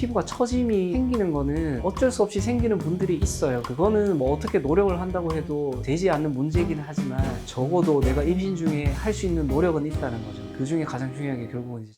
피부가 처짐이 생기는 거는 어쩔 수 없이 생기는 분들이 있어요. 그거는 뭐 어떻게 노력을 한다고 해도 되지 않는 문제이긴 하지만 적어도 내가 임신 중에 할 수 있는 노력은 있다는 거죠. 그 중에 가장 중요한 게 결국은 이제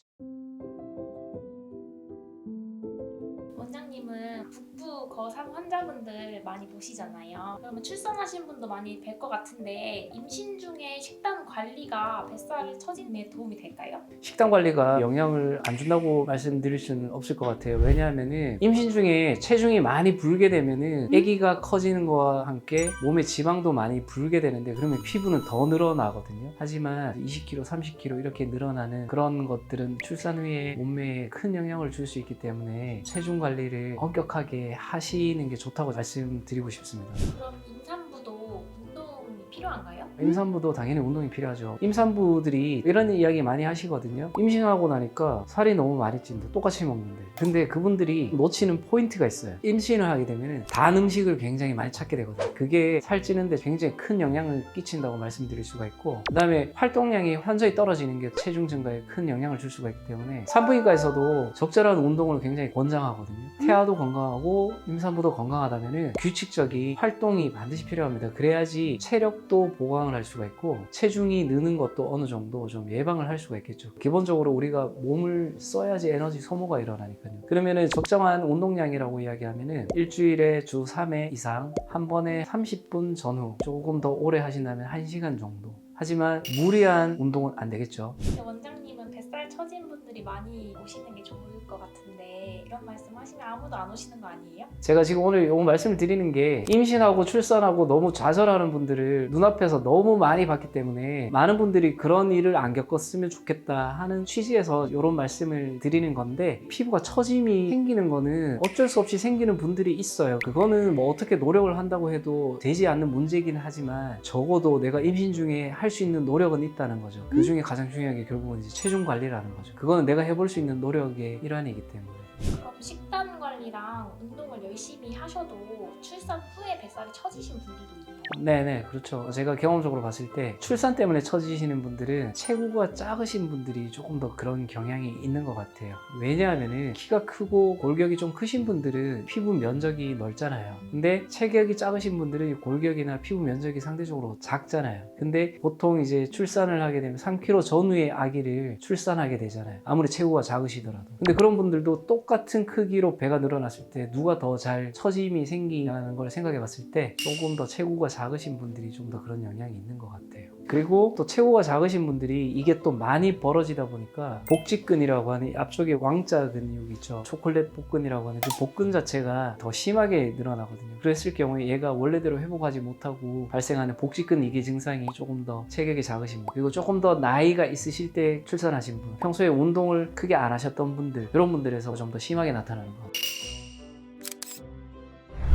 원장님은 북부 거상 환자분들 많이 보시잖아요. 그러면 출산하신 분도 많이 뵐 것 같은데 임신 중에 식단 관리가 뱃살 처짐에 도움이 될까요? 식단 관리가 영향을 안 준다고 말씀드릴 수는 없을 것 같아요. 왜냐하면은 임신 중에 체중이 많이 불게 되면은 아기가 커지는 거와 함께 몸에 지방도 많이 불게 되는데 그러면 피부는 더 늘어나거든요. 하지만 20kg, 30kg 이렇게 늘어나는 그런 것들은 출산 후에 몸매에 큰 영향을 줄 수 있기 때문에 체중 관리를 엄격하게 하시는 게 좋다고 말씀드리고 싶습니다. 그럼 임산부도 운동이 필요한가요? 임산부도 당연히 운동이 필요하죠. 임산부들이 이런 이야기 많이 하시거든요. 임신하고 나니까 살이 너무 많이 찐다. 똑같이 먹는데. 근데 그분들이 놓치는 포인트가 있어요. 임신을 하게 되면 단 음식을 굉장히 많이 찾게 되거든요. 그게 살찌는데 굉장히 큰 영향을 끼친다고 말씀드릴 수가 있고, 그 다음에 활동량이 현저히 떨어지는 게 체중 증가에 큰 영향을 줄 수가 있기 때문에 산부인과에서도 적절한 운동을 굉장히 권장하거든요. 태아도 건강하고 임산부도 건강하다면 규칙적인 활동이 반드시 필요합니다. 그래야지 체력도 보강을 할 수가 있고 체중이 느는 것도 어느 정도 좀 예방을 할 수가 있겠죠. 기본적으로 우리가 몸을 써야지 에너지 소모가 일어나니까요. 그러면은 적정한 운동량이라고 이야기하면은 일주일에 주 3회 이상 한 번에 30분 전후 조금 더 오래 하신다면 1시간 정도. 하지만 무리한 운동은 안 되겠죠. 근데 원장님은 뱃살 처진 분들이 많이 오시는 게 좋을 것 같은데 이런 말씀 하시면 아무도 안 오시는 거 아니에요? 제가 지금 오늘 이 말씀을 드리는 게 임신하고 출산하고 너무 좌절하는 분들을 눈앞에서 너무 많이 봤기 때문에 많은 분들이 그런 일을 안 겪었으면 좋겠다 하는 취지에서 이런 말씀을 드리는 건데, 피부가 처짐이 생기는 거는 어쩔 수 없이 생기는 분들이 있어요. 그거는 뭐 어떻게 노력을 한다고 해도 되지 않는 문제이긴 하지만 적어도 내가 임신 중에 할 수 있는 노력은 있다는 거죠. 그 중에 가장 중요한 게 결국은 이제 체중 관리라는 거죠. 그거는 내가 해볼 수 있는 노력의 일환이기 때문에. 그럼 식단 관리랑 운동을 열심히 하셔도 출산 후에 뱃살이 처지신 분들도 있나요? 네네, 그렇죠. 제가 경험적으로 봤을 때 출산 때문에 처지시는 분들은 체구가 작으신 분들이 조금 더 그런 경향이 있는 것 같아요. 왜냐하면은 키가 크고 골격이 좀 크신 분들은 피부 면적이 넓잖아요. 근데 체격이 작으신 분들은 골격이나 피부 면적이 상대적으로 작잖아요. 근데 보통 이제 출산을 하게 되면 3kg 전후의 아기를 출산하게 되잖아요. 아무리 체구가 작으시더라도. 근데 그런 분들도 똑같은 크기로 배가 늘어났을 때 누가 더 잘 처짐이 생기냐는 걸 생각해 봤을 때 조금 더 체구가 작으신 분들이 좀 더 그런 영향이 있는 것 같아요. 그리고 또 체구가 작으신 분들이 이게 또 많이 벌어지다 보니까 복직근이라고 하는 앞쪽에 왕자 근육 있죠. 초콜릿 복근이라고 하는 그 복근 자체가 더 심하게 늘어나거든요. 그랬을 경우에 얘가 원래대로 회복하지 못하고 발생하는 복직근 이개 증상이 조금 더 체격이 작으신 분, 그리고 조금 더 나이가 있으실 때 출산하신 분, 평소에 운동을 크게 안 하셨던 분들, 이런 분들에서 좀 더 심하게 나타나는 것 같아요.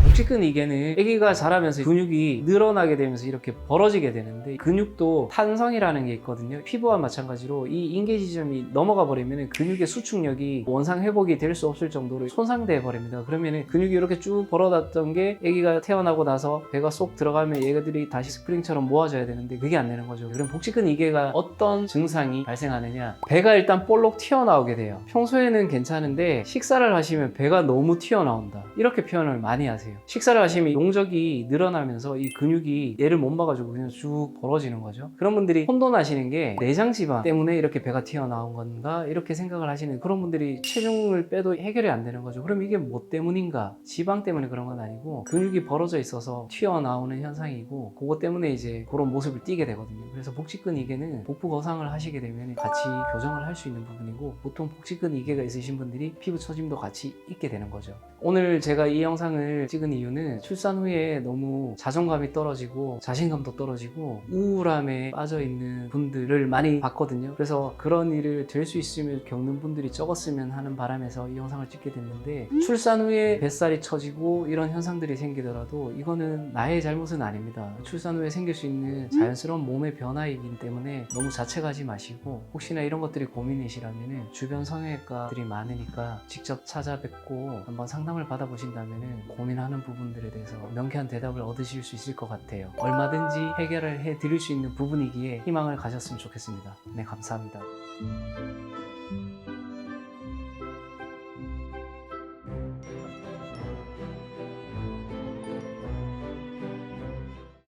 복직근 이개는 아기가 자라면서 근육이 늘어나게 되면서 이렇게 벌어지게 되는데, 근육도 탄성이라는 게 있거든요. 피부와 마찬가지로 이 인계 지점이 넘어가 버리면 근육의 수축력이 원상 회복이 될 수 없을 정도로 손상돼 버립니다. 그러면 근육이 이렇게 쭉 벌어졌던 게 아기가 태어나고 나서 배가 쏙 들어가면 얘들이 다시 스프링처럼 모아져야 되는데 그게 안 되는 거죠. 그럼 복직근 이개가 어떤 증상이 발생하느냐, 배가 일단 볼록 튀어나오게 돼요. 평소에는 괜찮은데 식사를 하시면 배가 너무 튀어나온다, 이렇게 표현을 많이 하세요. 식사를 하시면 용적이 늘어나면서 이 근육이 얘를 못 막아주고 그냥 쭉 벌어지는 거죠. 그런 분들이 혼돈하시는 게 내장 지방 때문에 이렇게 배가 튀어나온 건가 이렇게 생각을 하시는 그런 분들이 체중을 빼도 해결이 안 되는 거죠. 그럼 이게 뭐 때문인가? 지방 때문에 그런 건 아니고 근육이 벌어져 있어서 튀어나오는 현상이고, 그것 때문에 이제 그런 모습을 띠게 되거든요. 그래서 복직근 이개는 복부 거상을 하시게 되면 같이 교정을 할 수 있는 부분이고, 보통 복직근 이개가 있으신 분들이 피부 처짐도 같이 있게 되는 거죠. 오늘 제가 이 영상을 찍은 이유는 출산 후에 너무 자존감이 떨어지고 자신감도 떨어지고 우울함에 빠져있는 분들을 많이 봤거든요. 그래서 그런 일을 될 수 있으면 겪는 분들이 적었으면 하는 바람에서 이 영상을 찍게 됐는데, 출산 후에 뱃살이 처지고 이런 현상들이 생기더라도 이거는 나의 잘못은 아닙니다. 출산 후에 생길 수 있는 자연스러운 몸의 변화이기 때문에 너무 자책하지 마시고, 혹시나 이런 것들이 고민이시라면 주변 성형외과들이 많으니까 직접 찾아뵙고 한번 상담을 받아보신다면 고민하는 부분들에 대해서 명쾌한 대답을 얻으실 수 있을 것 같아요. 얼마든지 해결을 해드릴 수 있는 부분이기에 희망을 가졌으면 좋겠습니다. 네, 감사합니다.